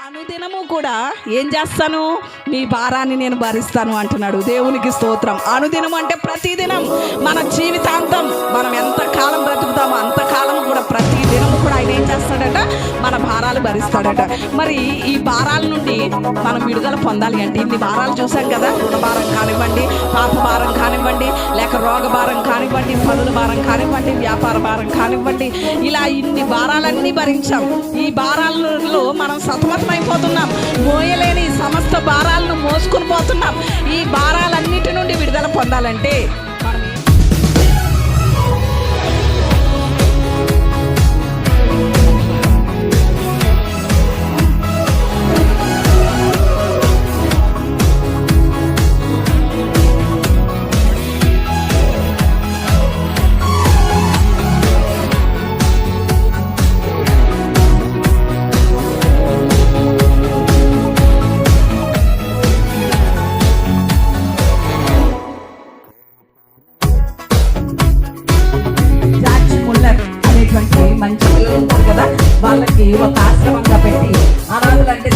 అనుదినము కూడా ఏం చేస్తాను, మీ భారాన్ని నేను భరిస్తాను అంటున్నాడు. దేవునికి స్తోత్రం. అనుదినం అంటే ప్రతిదినం, మన జీవితాంతం మనం ఎంత కాలం బ్రతుకుతామో అంతకాలం కూడా ప్రతిదినం కూడా ఆయన ఏం చేస్తాడట, మన భారాలు భరిస్తాడట. మరి ఈ భారాల నుండి మనం విడుదల పొందాలి అంటే ఇన్ని భారాలు చూసాం కదా, రుణ భారం కానివ్వండి, పాప భారం కానివ్వండి, లేక రోగ భారం కానివ్వండి, పనుల భారం కానివ్వండి, వ్యాపార భారం కానివ్వండి, ఇలా ఇన్ని భారాలన్నీ భరించాం. ఈ భారాలలో మనం సతమతమైపోతున్నాం, మోయలేని సమస్త భారాలను మోసుకొని పోతున్నాం. ఈ భారాలన్నిటి నుండి విడుదల పొందాలంటే మంచి పిల్లలు ఉంటారు కదా, వాళ్ళకి ఒక ఆశ్రమంగా పెట్టి అనాథులు అంటే